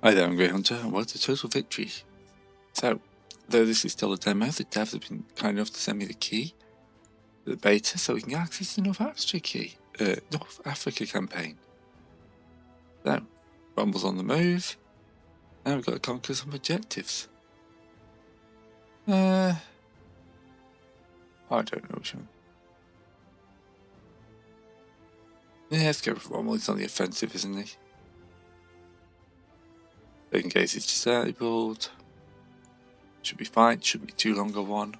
Hi there, I'm Grey Hunter, and what's a total victory? So, though this is still a demo, the devs have been kind enough to send me the key, the beta, so we can access the North Africa campaign. So, Rommel's on the move, and we've got to conquer some objectives. I don't know which one. Yeah, let's go with Rommel. He's on the offensive, isn't he? Engage is disabled. Should be fine, shouldn't be too long a one.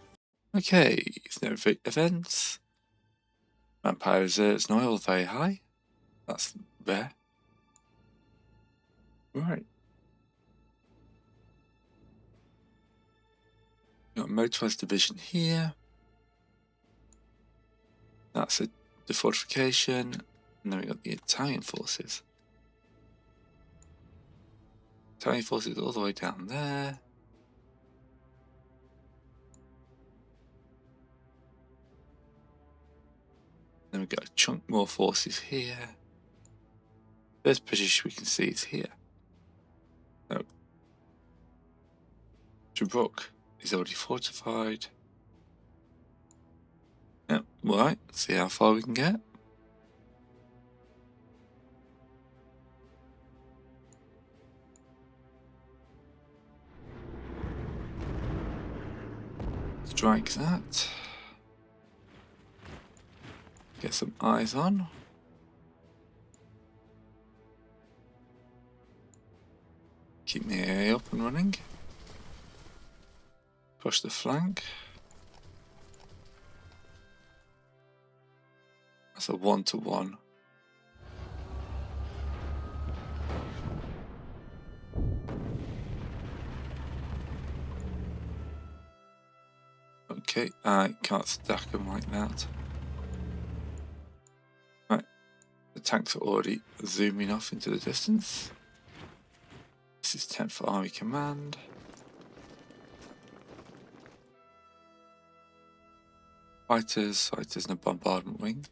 Okay, it's no events. Vampire reserves and oil very high. That's rare. Right. Got a motorized division here. That's the fortification. And then we got the Italian forces. Italian forces all the way down there. Then we've got a chunk more forces here. First British we can see is here. So, Tobruk is already fortified. Yep, right, see how far we can get. Strike that. Get some eyes on. Keep the AA up and running. Push the flank. That's a 1-to-1. Okay, I can't stack them like that. Right, the tanks are already zooming off into the distance. This is 10th Army Command. Fighters and a bombardment wing.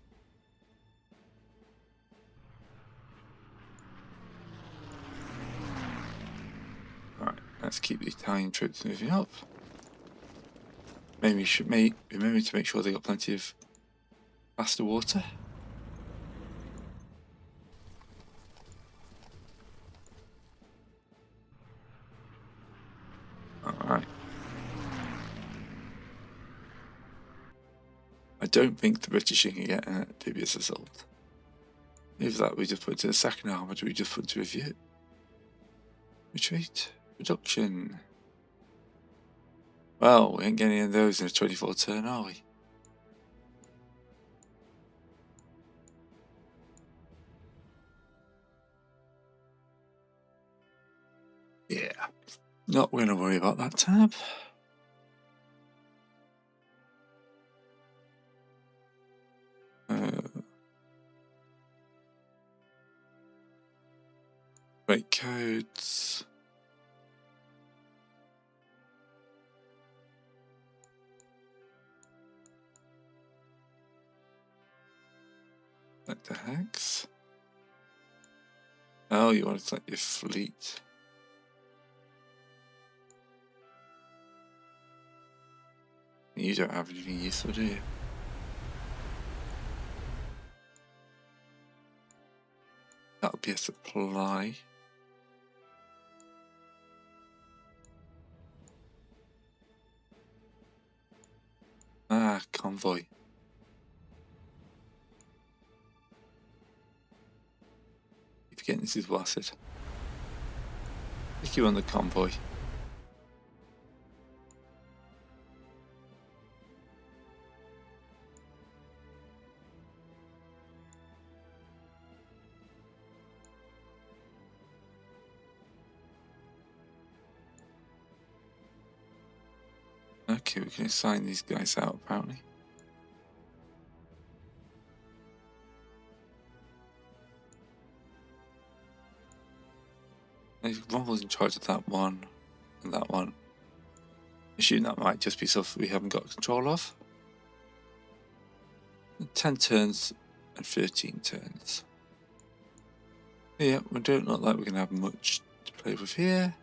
Right, let's keep the Italian troops moving up. Maybe we should remember to make sure they got plenty of faster water. Alright. I don't think the British can get an amphibious assault. Either that we just put into the second arm, or do we just put into review? Retreat. Reduction. Well, we ain't getting any of those in a 24 turn, are we? Yeah. Not going to worry about that tab. Break codes. Select the hex. Oh, you want to select your fleet. You don't have anything useful, do you? That'll be a supply. Ah, convoy. Keep forgetting this is Wasset. Stick you on the convoy. Okay, we can assign these guys out apparently. Rommel's in charge of that one and that one. Assuming that might just be stuff we haven't got control of. 10 turns and 13 turns. Yeah, we don't look like we're going to have much to play with here.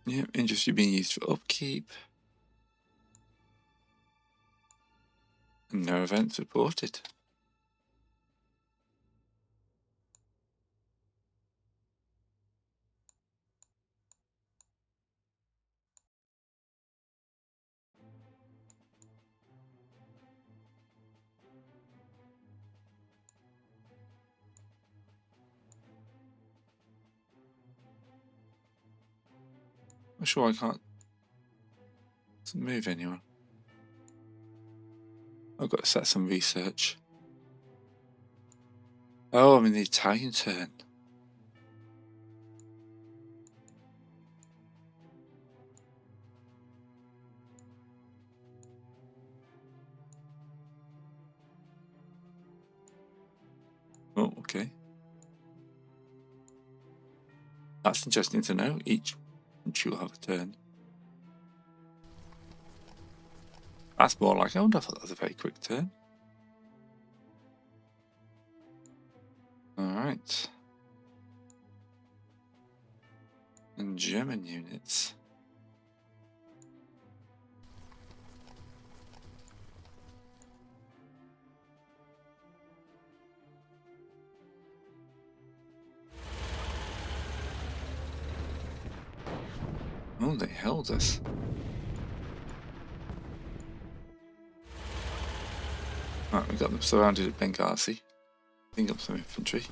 Yep, industry being used for upkeep. And no events reported. I'm sure I can't move anyone. I've got to set some research. Oh, I'm in the Italian turn. Oh, okay. That's interesting to know. Each country will have a turn. That's more like, I wonder if that was a very quick turn. Alright. And German units. Oh, they held us. Right, we got them surrounded at Benghazi. Bring up some infantry.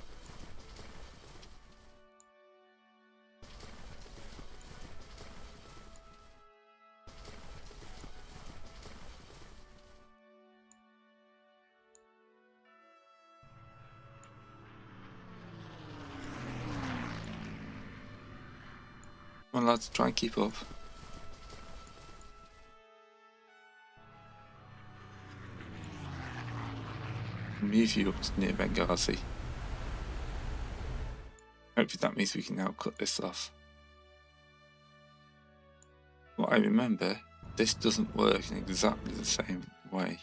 Come on, lads, try and keep up. Move you up to near Benghazi. Hopefully that means we can now cut this off. What I remember, this doesn't work in exactly the same way.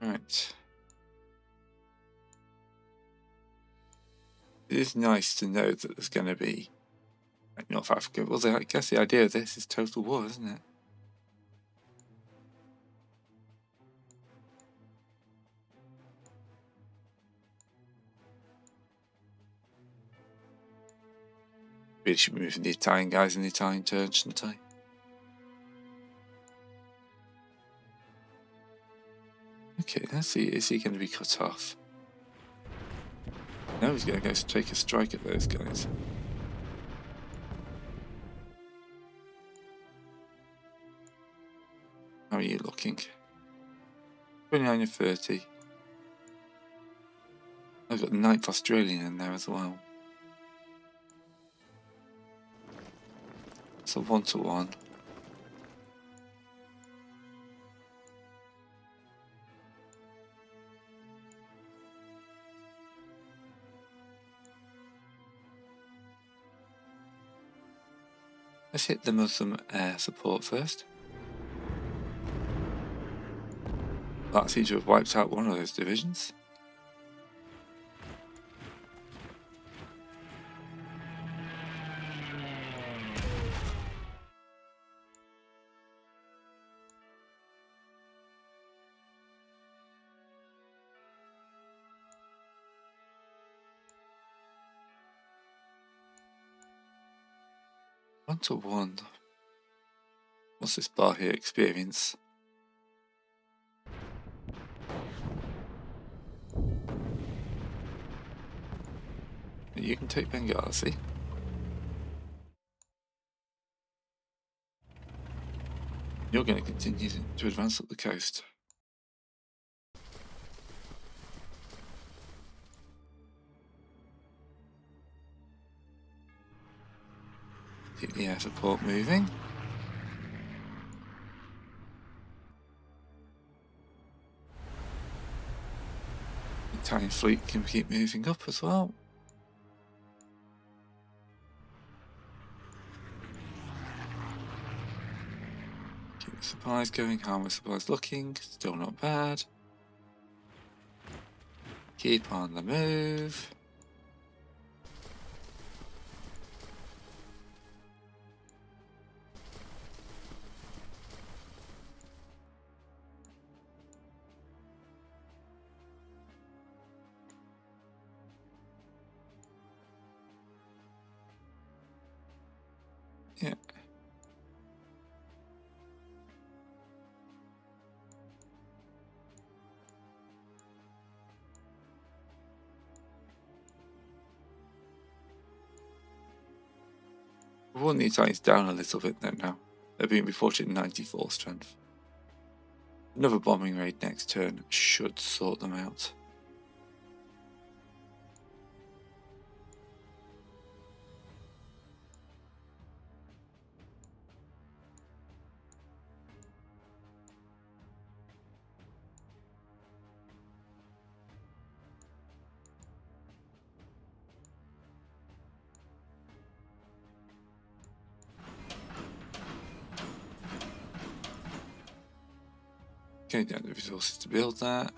Right. It is nice to know that there's going to be North Africa. Well, I guess the idea of this is total war, isn't it? Really should be moving the Italian guys in the Italian turn, shouldn't I? Okay, let's see. Is he going to be cut off? No, he's going to go take a strike at those guys. How are you looking? 29 and 30. I've got the 9th Australian in there as well. So 1-to-1. Let's hit them with some air support first. That seems to have wiped out one of those divisions. One to one. What's this bar here? Experience. You can take Benghazi. You're going to continue to advance up the coast. Keep the air support moving. The Italian fleet can keep moving up as well. Keep the supplies going. How are my supplies looking? Still not bad. Keep on the move. Yeah. We've worn the Italians down a little bit then now. They're being reported 94 strength. Another bombing raid next turn should sort them out. Okay, down the resources to build that.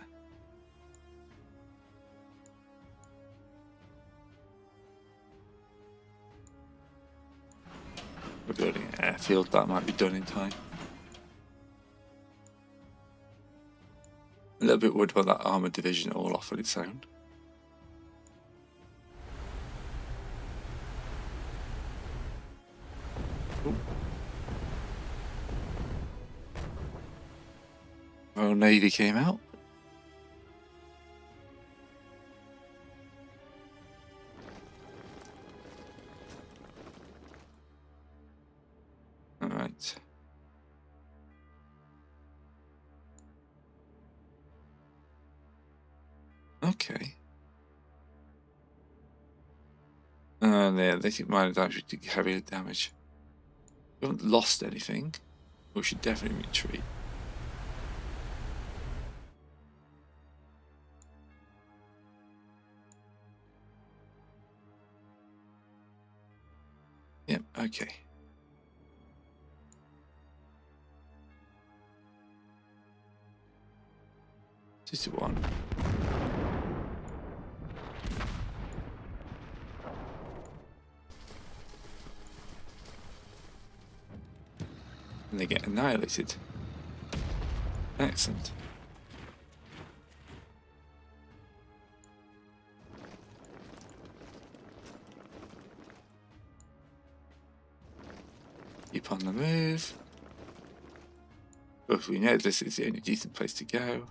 We're building an airfield, that might be done in time. A little bit worried about that armoured division all off on its own. Ooh. Royal Navy came out. Alright. Okay. Yeah, they think minor damage did heavy damage. We haven't lost anything. We should definitely retreat. Yep, okay. 2-1. And they get annihilated. Excellent. Keep on the move. But we know this is the only decent place to go.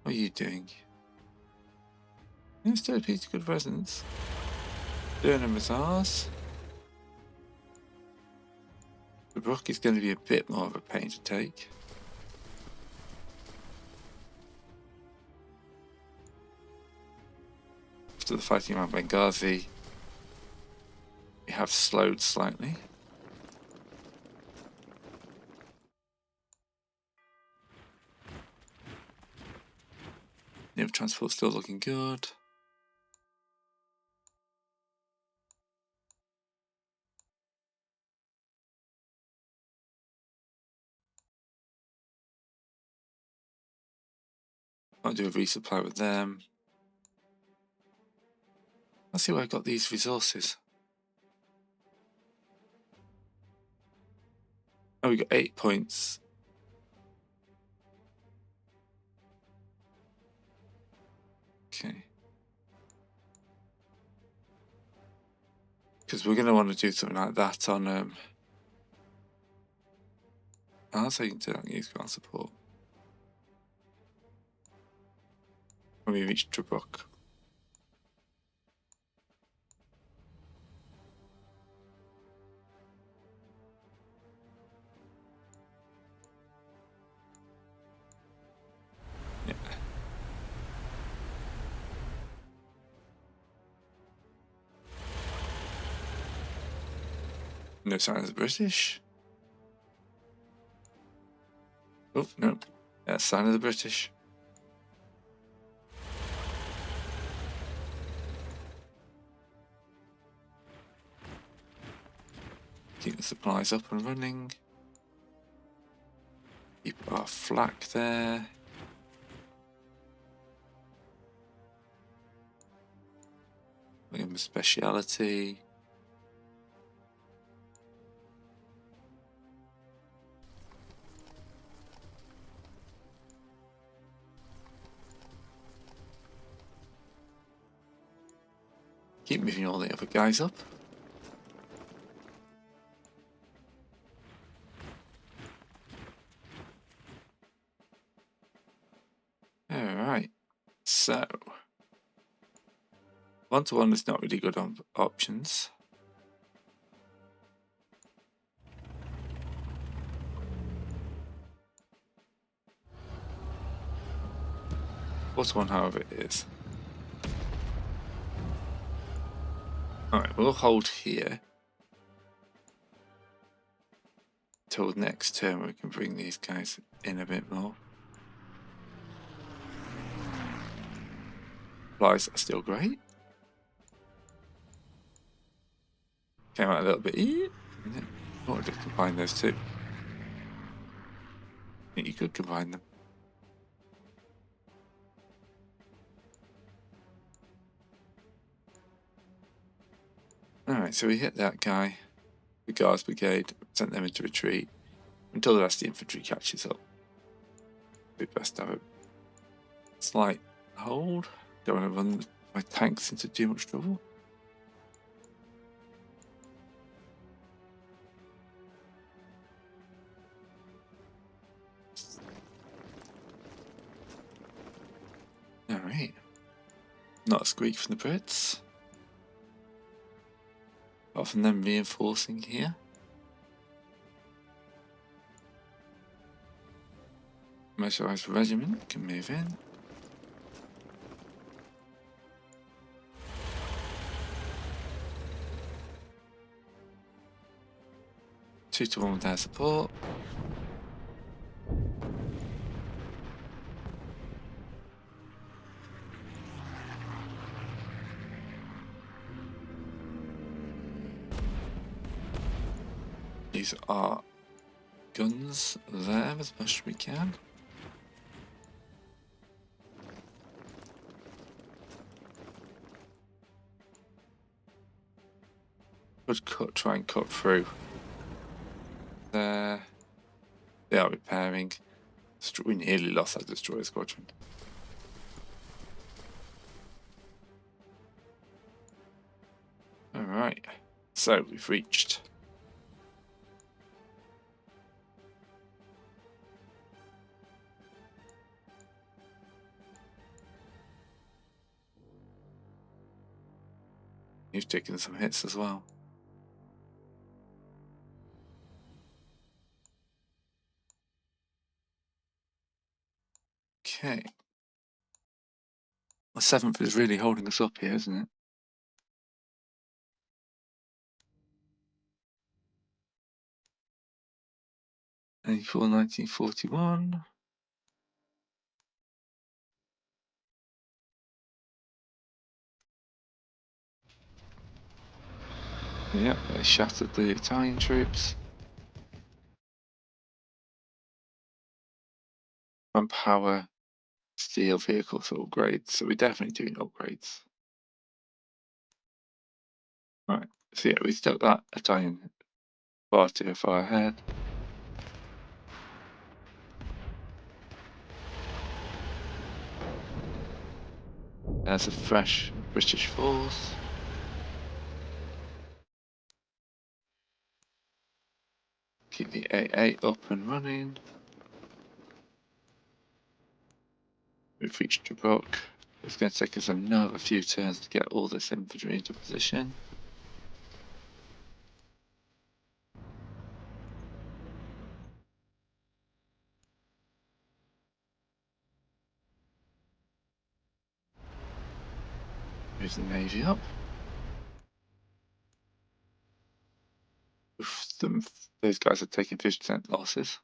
What are you doing? Still a pretty good presence. Burnham is ours. The Brook is going to be a bit more of a pain to take. After the fighting around Benghazi, we have slowed slightly. Naval transport still looking good. I'll do a resupply with them. Let's see where I got these resources. Oh, we got 8 points. Okay. Because we're going to want to do something like that on... I'll say you can use ground support. When we reach Tobruk. Yeah. No signs of the British. Oh, no. Yeah, sign of the British. Keep the supplies up and running. Keep our flak there. We have a speciality. Keep moving all the other guys up. Alright, so 1-to-1 is not really good on options. What's one, however, it is. Alright, we'll hold here till next turn. We can bring these guys in a bit more. Supplies are still great. Came out a little bit easier. Oh, just combine those two. I think you could combine them. Alright, so we hit that guy, the Guards Brigade, sent them into retreat until the rest of the infantry catches up. Be best to have a slight hold. Don't want to run my tanks into too much trouble. Alright. Not a squeak from the Brits. Apart from them reinforcing here. Motorized regiment can move in. Two to one with their support. These are guns there as much as we can. Would try and cut through. There. They are repairing. We nearly lost that destroyer squadron. Alright. So we've reached You've taken some hits as well. Okay. The 7th is really holding us up here, isn't it? April 1941. Yep, they shattered the Italian troops. Manpower, steel vehicles upgrades, so we're definitely doing upgrades. Right, so yeah, we stuck that Italian far too far ahead. There's a fresh British force. Keep the AA up and running. We've reached Tobruk. It's going to take us another few turns to get all this infantry into position. Here's the navy up. Those guys are taking 50% losses.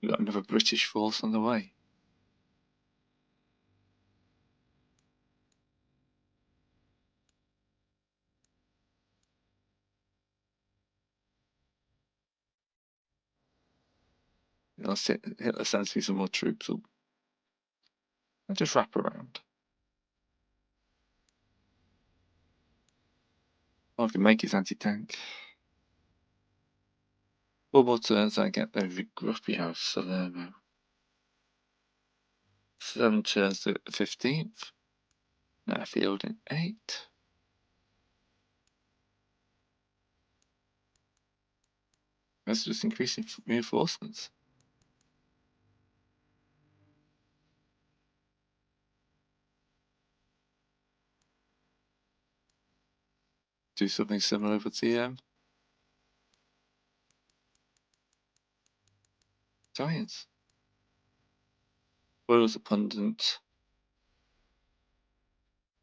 We've got another British force on the way. Let's Hitler sends me some more troops up. And just wrap around. I can make his anti-tank. 4 more turns, I get the Grumpy House Salerno. 7 turns to the 15th. Now field in 8. That's just increasing reinforcements. Do something similar with the Giants. Spoils abundant.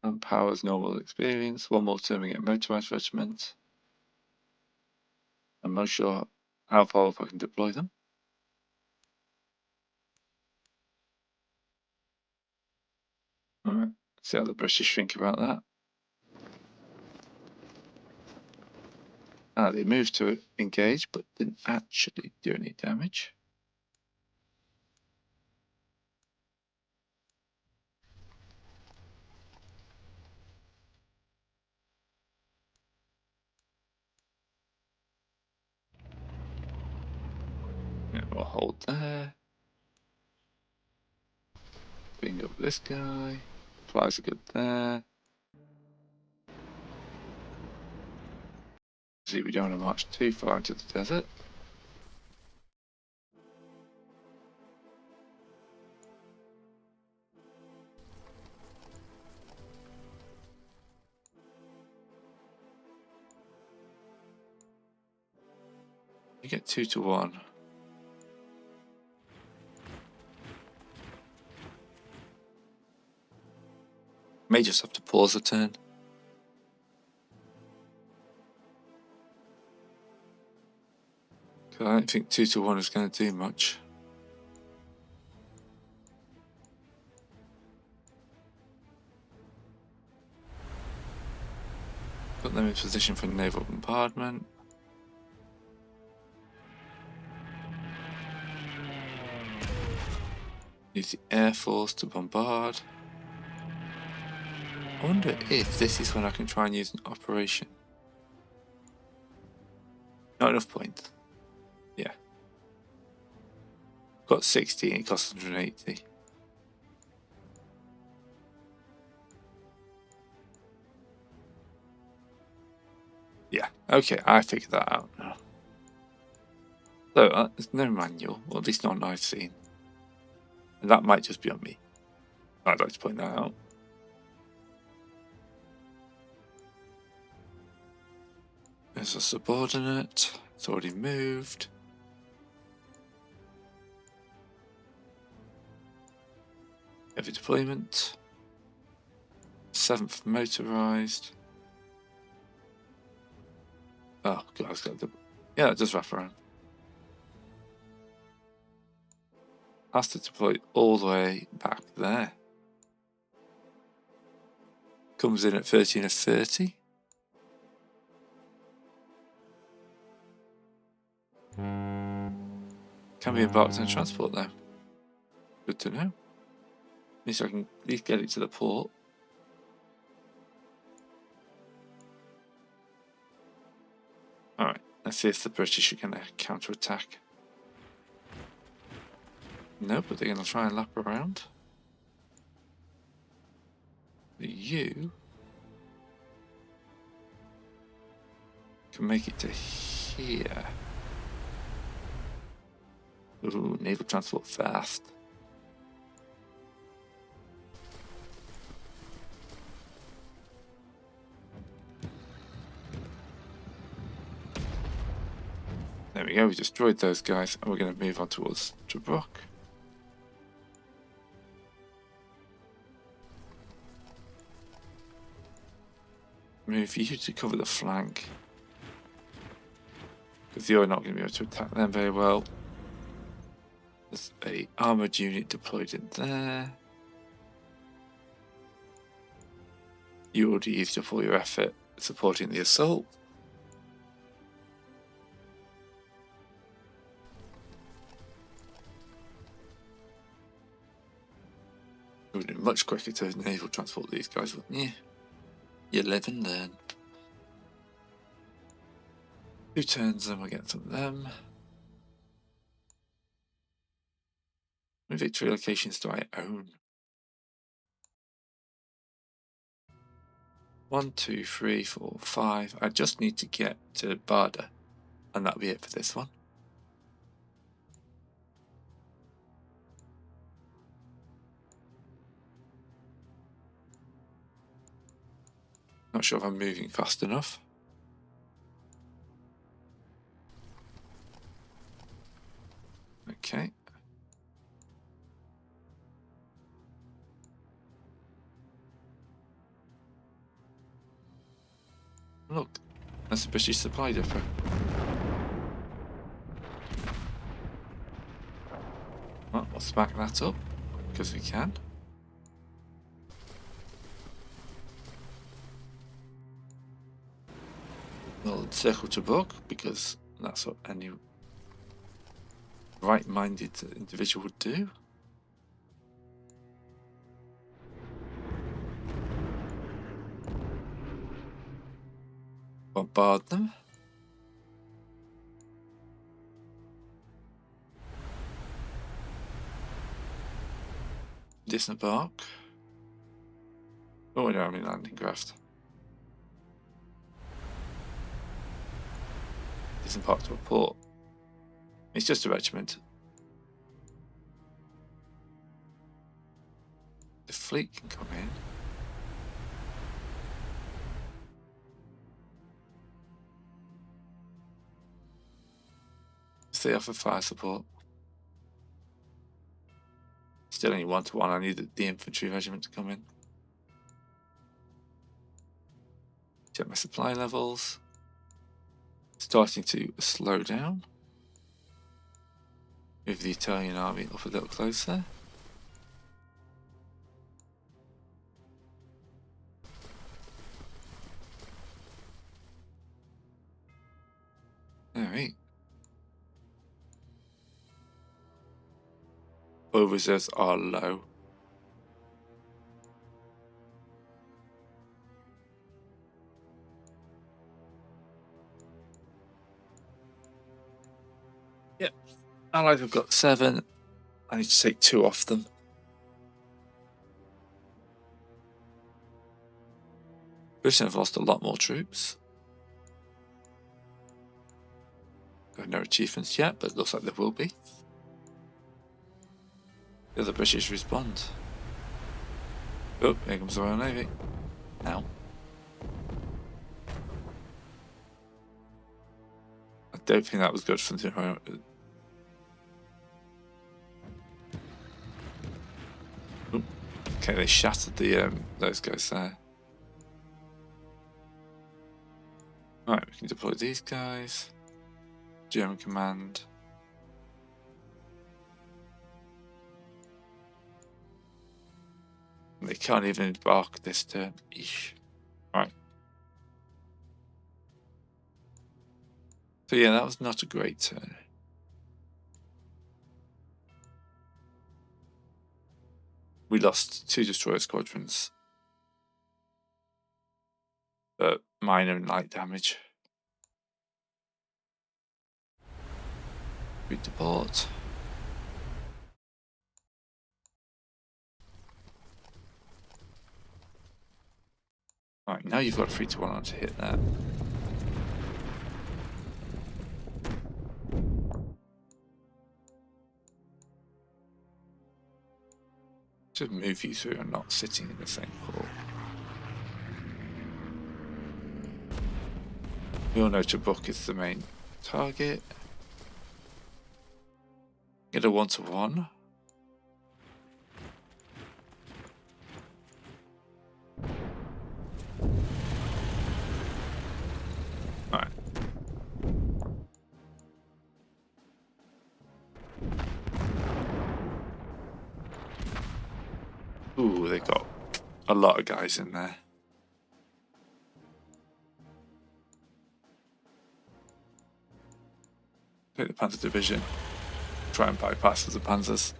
And powers normal experience. 1 more turn we get motorized regiment. I'm not sure how far off I can deploy them. Alright, see how the British think about that. They moved to engage, but didn't actually do any damage. Yeah, we'll hold there. Bring up this guy. Flies are good there. See, we don't want to march too far into the desert. You get 2 to 1. May just have to pause a turn. Because I don't think 2 to 1 is going to do much. Put them in position for naval bombardment. Use the Air Force to bombard. I wonder if this is when I can try and use an operation. Not enough points. Yeah. Got 60 and it costs 180. Yeah, okay, I figured that out now. So, there's no manual, or at least not one I've seen. And that might just be on me. I'd like to point that out. There's a subordinate. It's already moved. Heavy deployment. 7th motorized. Oh, God, it's got the... Yeah, it does wrap around. Has to deploy all the way back there. Comes in at 13 of 30. Can be embarked on transport though. Good to know. Means I can at least get it to the port. Alright, let's see if the British are going to counter-attack. No, but they're going to try and lap around. You can make it to here. Ooh, naval transport fast. There we go, we destroyed those guys and we're going to move on towards Tobruk. Move you to cover the flank. Because you're not going to be able to attack them very well. There's a armoured unit deployed in there. You already used up all your effort supporting the assault. would be much quicker to naval transport these guys, wouldn't you? You live and learn. 2 turns and we'll get some of them. How many victory locations do I own? 1, 2, 3, 4, 5. I just need to get to Barda, and that'll be it for this one. Not sure if I'm moving fast enough. Okay. Look, that's a British supply depot. Well, we'll smack that up, because we can. We'll circle to book, because that's what any right-minded individual would do. Bombard them. Disembark. Oh no, I'm in landing craft. Disembark to a port. It's just a regiment. The fleet can come in. They offer fire support. Still only 1-to-1. I need the infantry regiment to come in. Check my supply levels. Starting to slow down. Move the Italian army up a little closer. Alright. Oil reserves are low. Yep. Allies have got 7. I need to take 2 off them. Britain have lost a lot more troops. Got no achievements yet, but it looks like there will be. The British respond. Oh, here comes the Royal Navy. Now. I don't think that was good for the Royal. Okay, they shattered the those guys there. Right, we can deploy these guys. German command. They can't even embark this turn. Eesh. Right. So yeah, that was not a great turn. We lost 2 destroyer squadrons. But minor and light damage. Read to port. Right, now you've got 3-to-1 on to hit that. To move you through and not sitting in the same port. We all know Tobruk is the main target. Get a 1-to-1. Alright. Ooh, they got a lot of guys in there. Take the Panzer Division. Try and bypass the Panzers.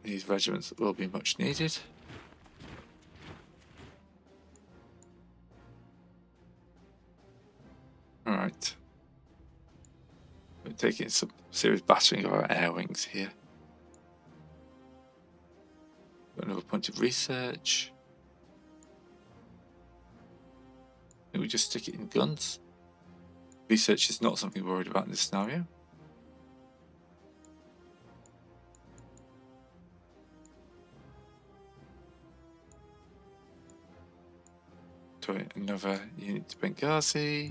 these regiments will be much needed. Alright. We're taking some serious battering of our air wings here. Got another point of research. Maybe we just stick it in guns. Research is not something we're worried about in this scenario. Another unit to Benghazi.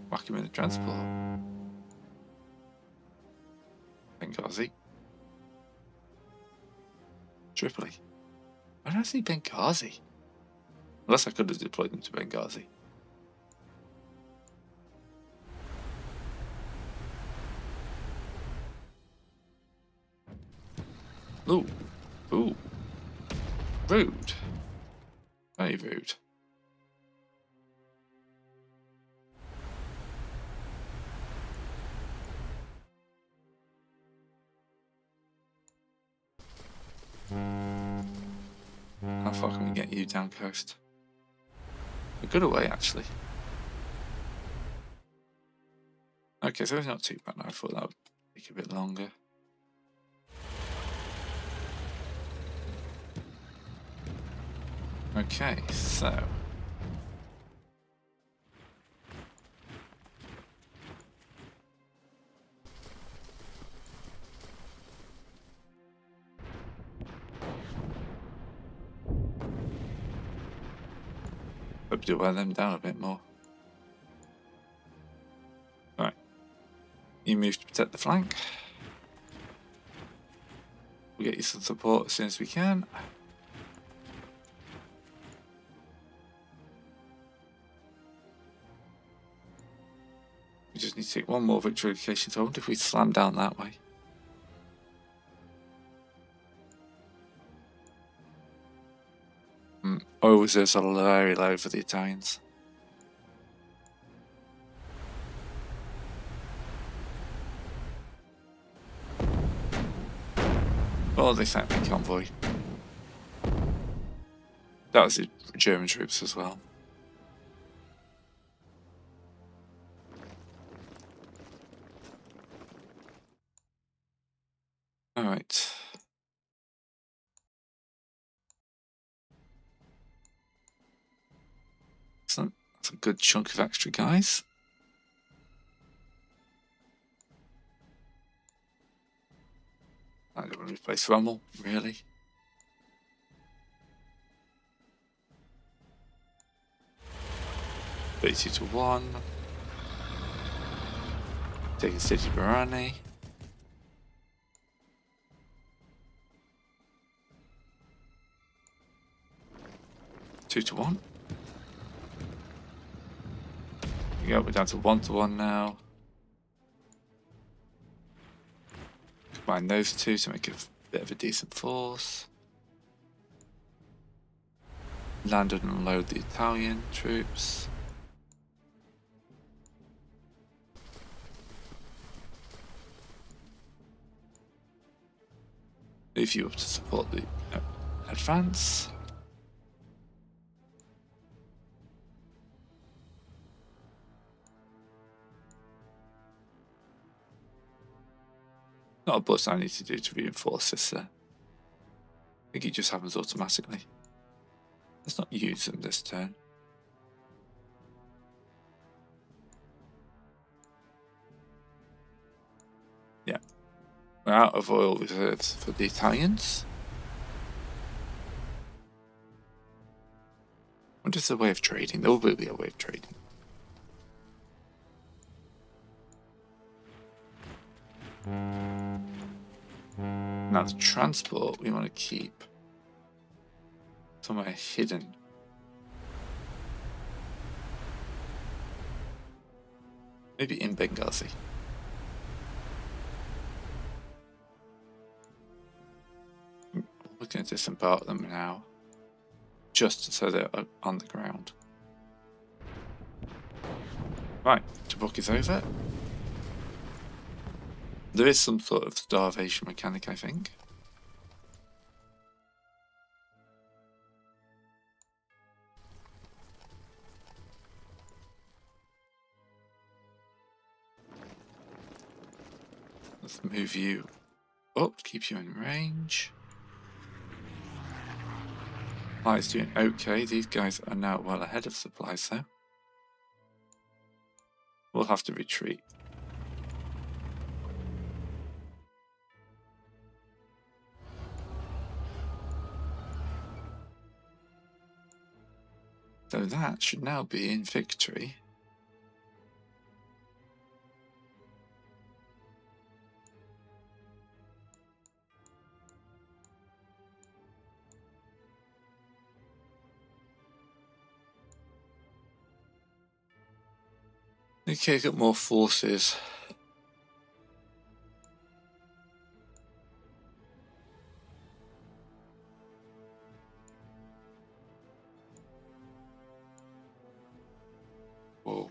Whack him in the transport. Benghazi. Tripoli. Why did I say Benghazi? Unless I could have deployed them to Benghazi. Ooh. Ooh. Rude. Very rude. How far can we get you down coast? A good away, actually. Okay, so it's not too bad now. I thought that would take a bit longer. Okay, so... hope to wear them down a bit more. Right. You move to protect the flank. We'll get you some support as soon as we can. We just need to take one more victory location, so I wonder if we slam down that way. Oil reserves are very low for the Italians. Oh, they sent me convoy. That was the German troops as well. Alright. Excellent. That's a good chunk of extra guys. I don't want to replace Rommel, really. $32 to 1. Taking City Barani. Two to 1. Yeah, we're down to 1 to 1 now. Combine those two to make a bit of a decent force. Land and unload the Italian troops. Leave you up to support the advance. Not a bus I need to do to reinforce this. I think it just happens automatically. Let's not use them this turn. Yeah. We're out of oil reserves for the Italians. I wonder if there's a way of trading. There will be a way of trading. Now the transport we want to keep somewhere hidden. Maybe in Benghazi. We're going to disembark them now, just so they're on the ground. Right, Tabuk is over. There is some sort of starvation mechanic, I think. Let's move you up, keep you in range. Supply's doing okay. These guys are now well ahead of supplies, though. We'll have to retreat. So that should now be in victory. Okay, got more forces.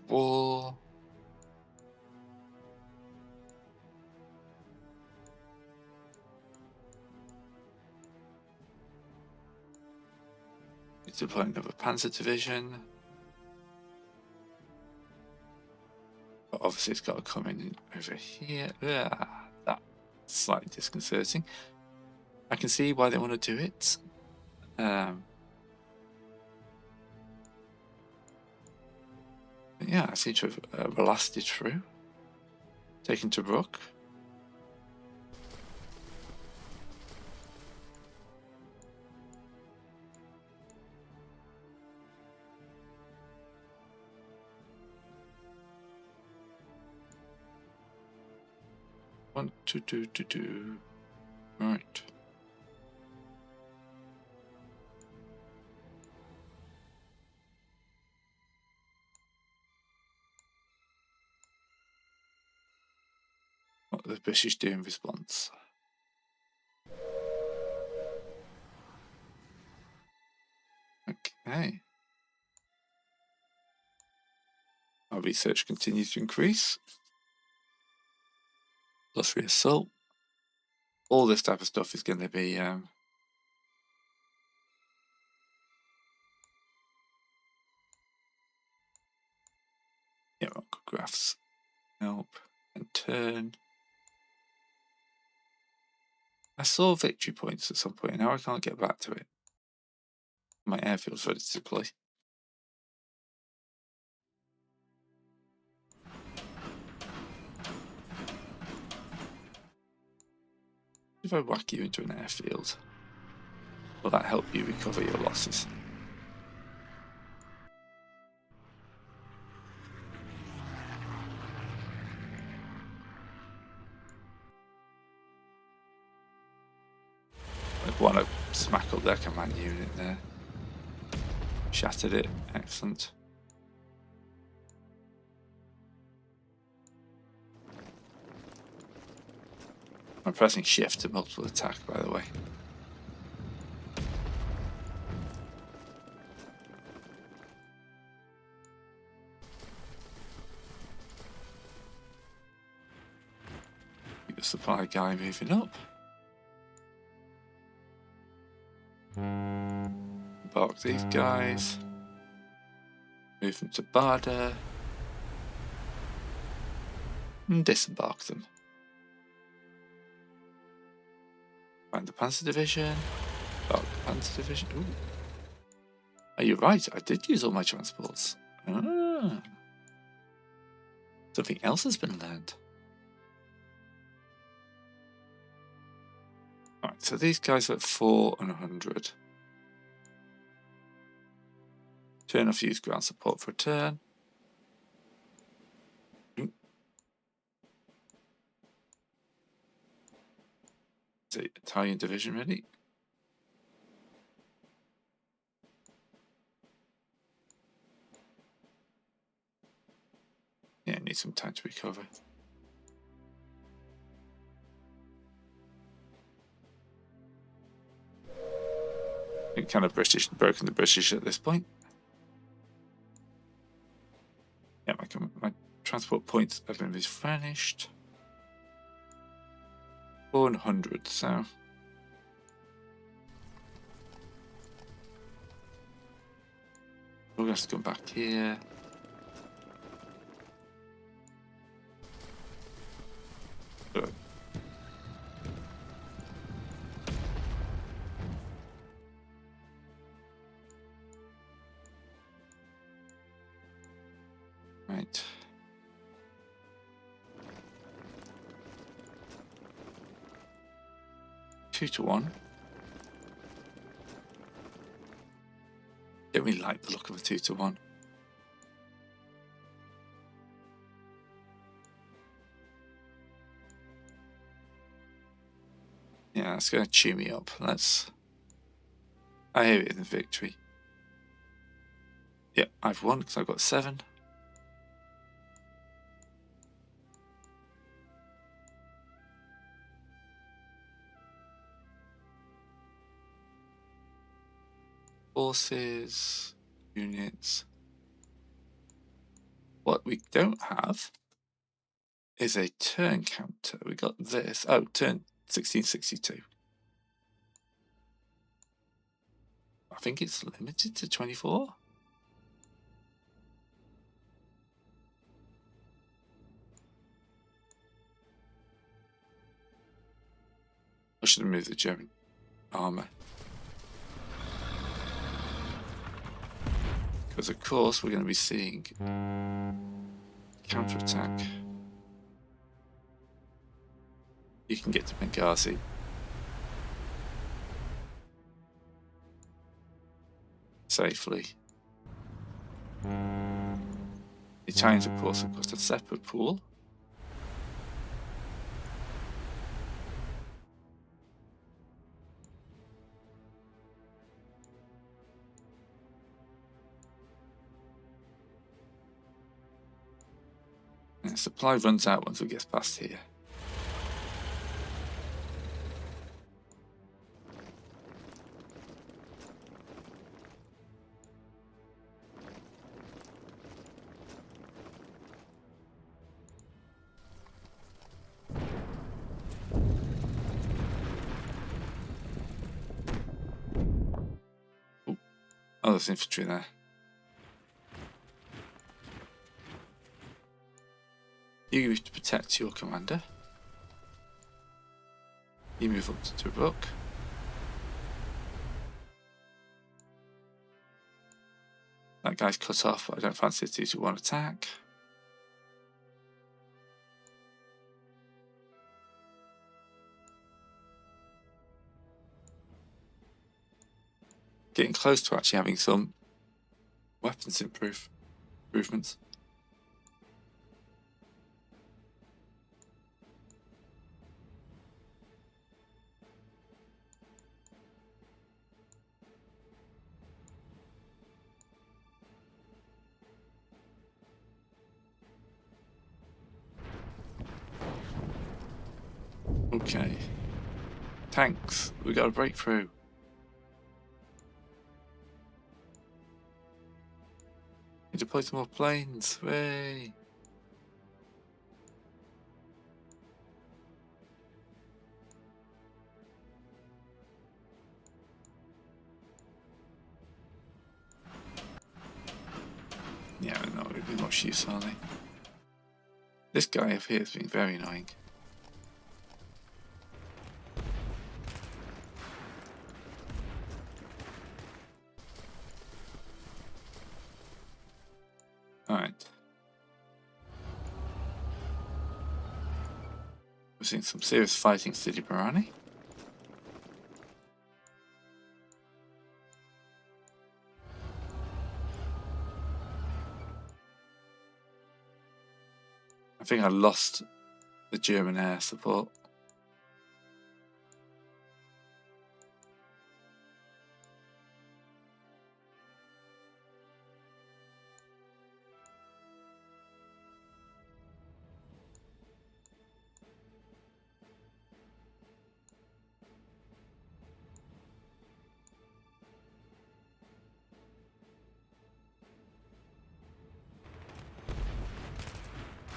War. Need to deploy another panzer division. But obviously it's got to come in over here. That's slightly disconcerting. I can see why they want to do it. But yeah, I seem to have blasted through. Taken to Brook. One, two. Right. What the British do in response? Okay. Our research continues to increase. Plus reassault. All this type of stuff is going to be graphs. Help and turn. I saw victory points at some point. Now I can't get back to it. My airfield's ready to deploy. If I whack you into an airfield, will that help you recover your losses? I want to smack up their command unit there. Shattered it. Excellent. I'm pressing shift to multiple attack, by the way. Keep the supply guy moving up. Embark these guys. Move them to Barda. And disembark them. Find the Panzer Division. Embark the Panzer Division. Ooh. Are you right? I did use all my transports. Something else has been learned. Alright, so these guys are at 4 and 100. Turn off use ground support for a turn. Is the Italian division ready? Yeah, need some time to recover. We've kind of broken the British at this point. Yeah, my transport points have been replenished. 400, so we're going to come back here. 2-1. Don't really like the look of a 2-1. Yeah, it's going to chew me up. I hear it in the victory. Yep, I've won because I've got 7. Forces, units. What we don't have is a turn counter. We got this. Oh, turn 1662. I think it's limited to 24. I should have moved the German armour. Because of course we're going to be seeing counterattack. You can get to Benghazi. Safely. The Italians, of course, have got a separate pool. And supply runs out once we get past here. Oh, there's infantry there. You wish to protect your commander. You move up to Tobruk. That guy's cut off, but I don't fancy a 2-1 attack. Getting close to actually having some weapons improvements. Okay. Tanks, we got a breakthrough. Need to deploy some more planes. Way. Yeah, not really much use, are they? This guy up here has been very annoying. Alright. We're seeing some serious fighting in Sidi Barani. I think I lost the German air support.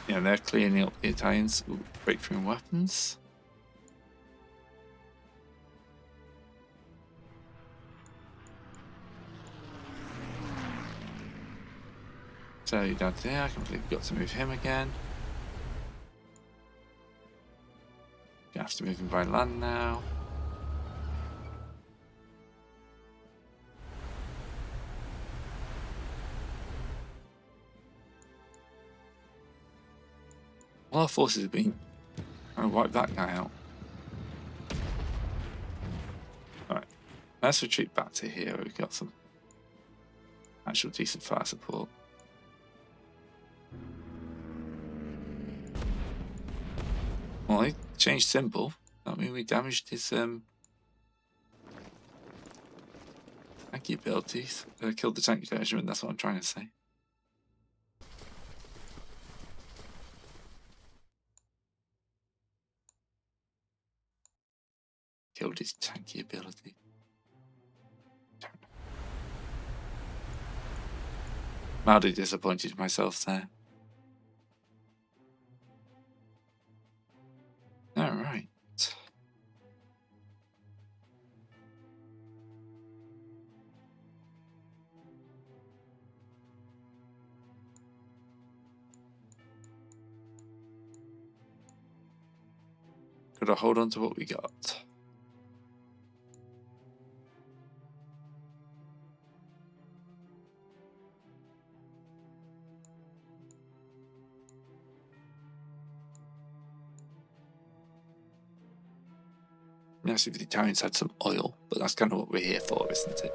Yeah, they're cleaning up the Italians. Ooh, breakthrough in weapons. So you down there, I completely got to move him again. Gonna have to move him by land now. All our forces have been trying to wipe that guy out. Let's retreat back to here. We've got some actual decent fire support. Well, he changed symbol. I mean, we damaged his tanky abilities. Killed the tank version, that's what I'm trying to say. Killed his tanky ability. Mildly disappointed myself there. Alright. Gotta hold on to what we got. Yes, if the Italians had some oil, but that's kind of what we're here for, isn't it?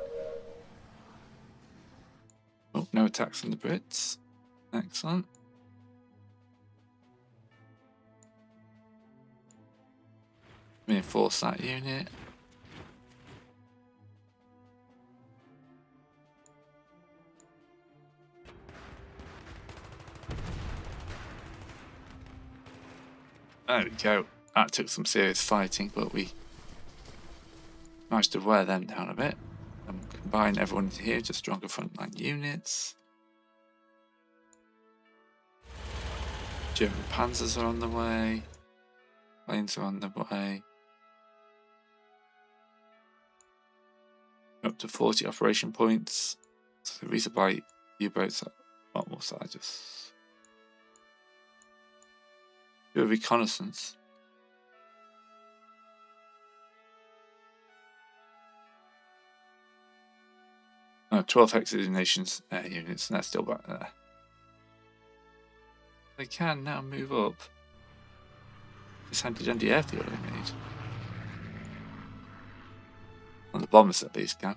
Oh, no attacks from the Brits. Excellent. Reinforce that unit. There we go. That took some serious fighting, but we managed to wear them down a bit. And combine everyone into here to stronger frontline units. German panzers are on the way. Planes are on the way. Up to 40 operation points. So resupply U-boats at Rommel, so I just do a reconnaissance. No, 12 hexagonations units, and they're still back there. They can now move up. This anti airfield I made. And the bombers at least can.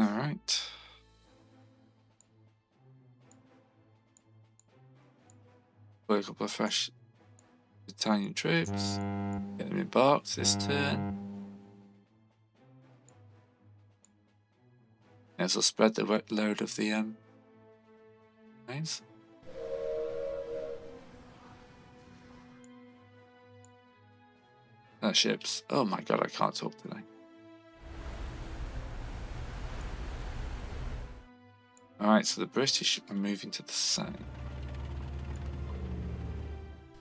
Alright. Play a couple of fresh Italian troops. Get them embarked this turn. This will spread the load of the planes. Ships. Oh my god, I can't talk today. Alright, so the British are moving to the south.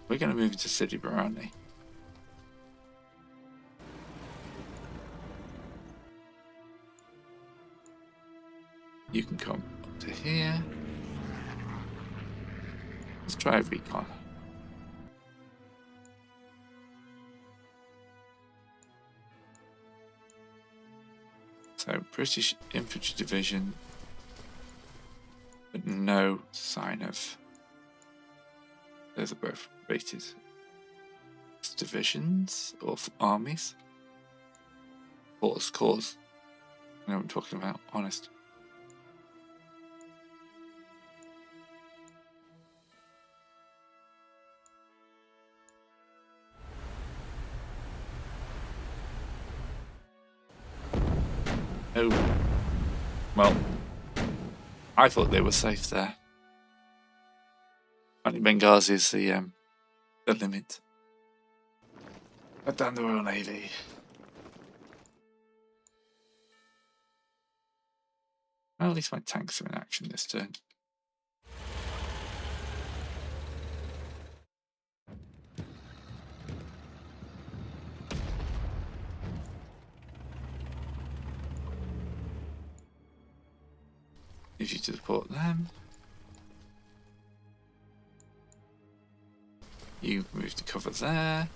We're going to move into Sidi Barani. You can come up to here. Let's try a recon. So, British Infantry Division, but no sign of. Those are both rated as divisions or armies. Force cause. I know what I'm talking about, honest. Oh, well, I thought they were safe there. Only Benghazi is the limit. Let down the Royal Navy. Well, at least my tanks are in action this turn. Need you to support them. You move to cover there.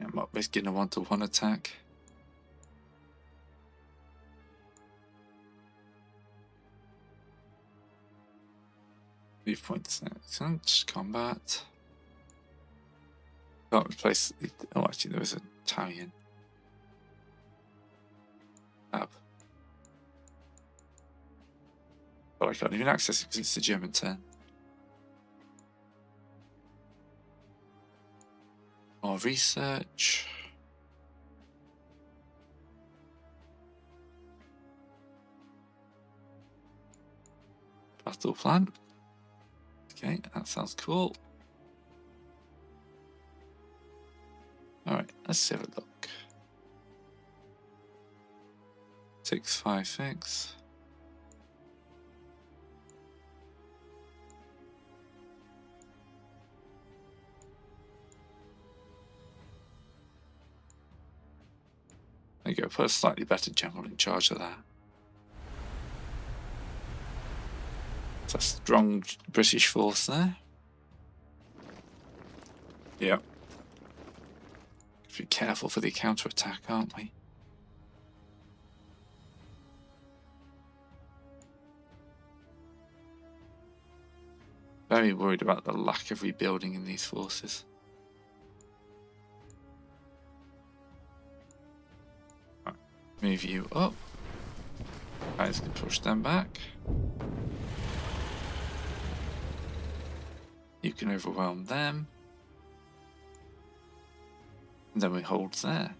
I'm not risking a 1-to-1 attack. Move points. Excellent. Combat. Can't replace. Oh, actually, there was an Italian. Tab. But I can't even access it because it's the German turn. More research. Battle plan. Okay, that sounds cool. Alright, let's have a look. 656. There you go, put a slightly better general in charge of that. It's a strong British force there. Yep. Be careful for the counter-attack, aren't we? Very worried about the lack of rebuilding in these forces. Right, move you up. Guys can push them back. You can overwhelm them. And then we hold there.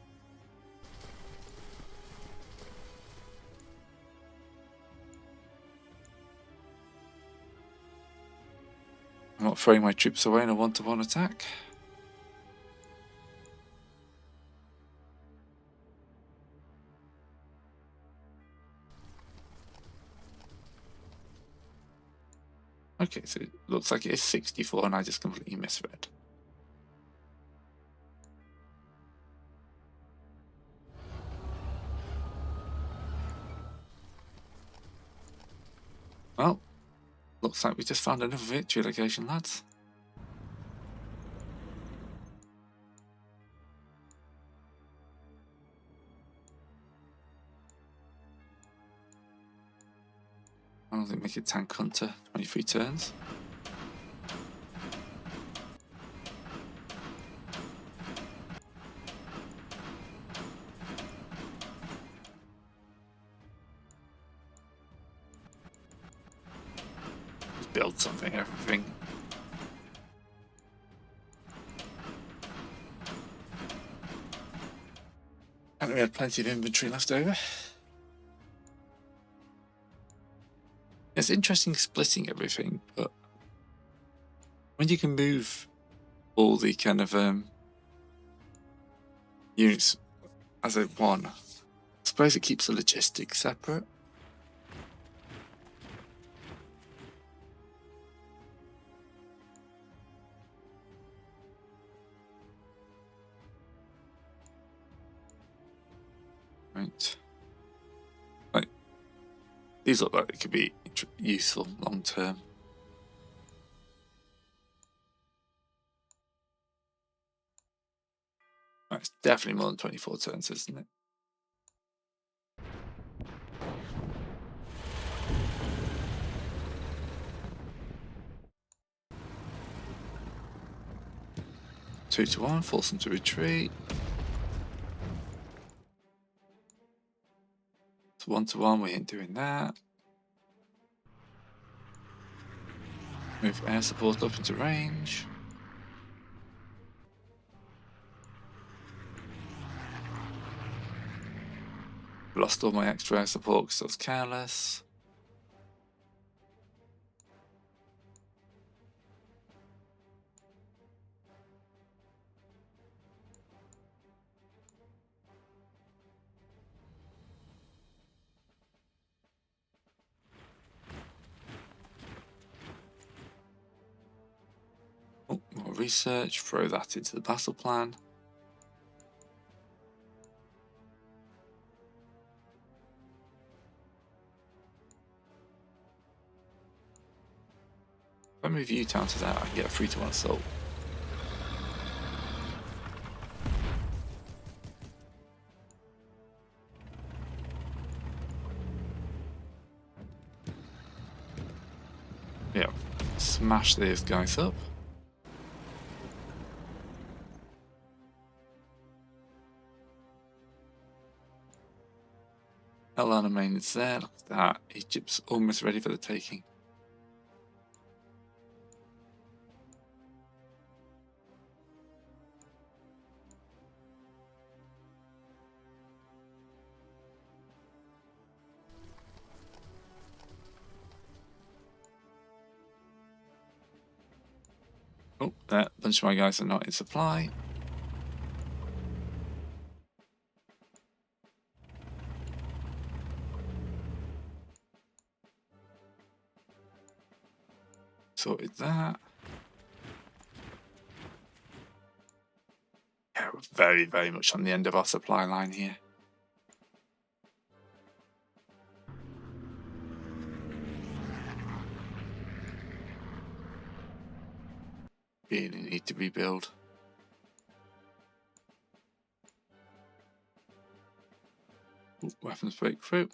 I'm not throwing my troops away in a one-to-one attack. Okay, so it looks like it is 64 and I just completely misread. Well, looks like we just found another victory location, lads. I don't think make it tank hunter, 23 turns. Just build something, everything. And we had plenty of inventory left over. It's interesting splitting everything, but when you can move all the kind of units as a one, I suppose it keeps the logistics separate. Right. Like, these look like they could be useful long term. Right, it's definitely more than 24 turns, isn't it? Two to one, force them to retreat. It's 1 to 1, we ain't doing that. Move air support up into range. Lost all my extra air support because I was careless. Oh, more research, throw that into the battle plan. If I move U-Town to that, I can get a 3 to 1 assault. Yeah. Smash these guys up. El Alamein is there. Look at that. Egypt's almost ready for the taking. Oh, a bunch of my guys are not in supply. Sorted that. Yeah, we're very, very much on the end of our supply line here. Really need to rebuild. Ooh, weapons breakthrough.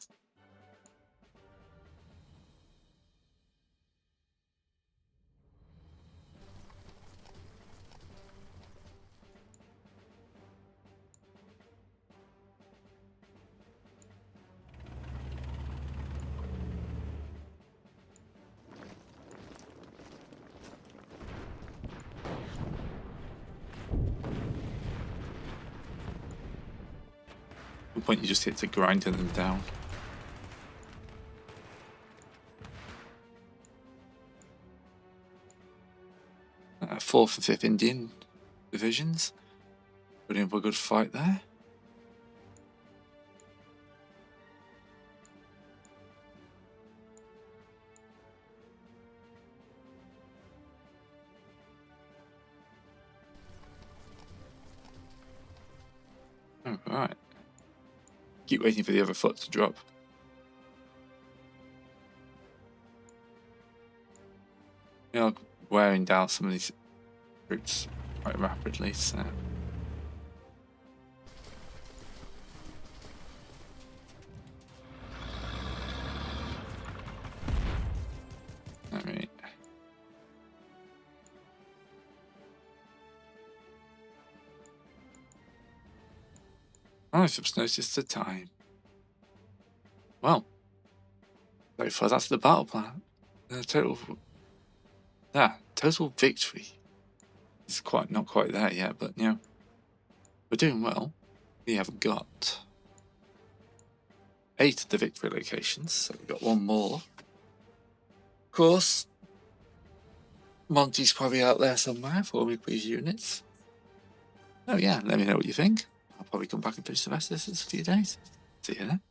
At one point you just hit to grinding them down. Fourth and fifth Indian divisions. Putting up a good fight there. Alright. Keep waiting for the other foot to drop. You know, wearing down some of these troops quite rapidly, so. Alright. I've just noticed the time. Well, so far that's the battle plan. Total victory. It's not quite there yet, but you know, we're doing well. We have got 8 of the victory locations, so we've got one more. Of course, Monty's probably out there somewhere for me, please, units. Oh yeah, let me know what you think. I'll probably come back and finish the rest of this in a few days. See you then.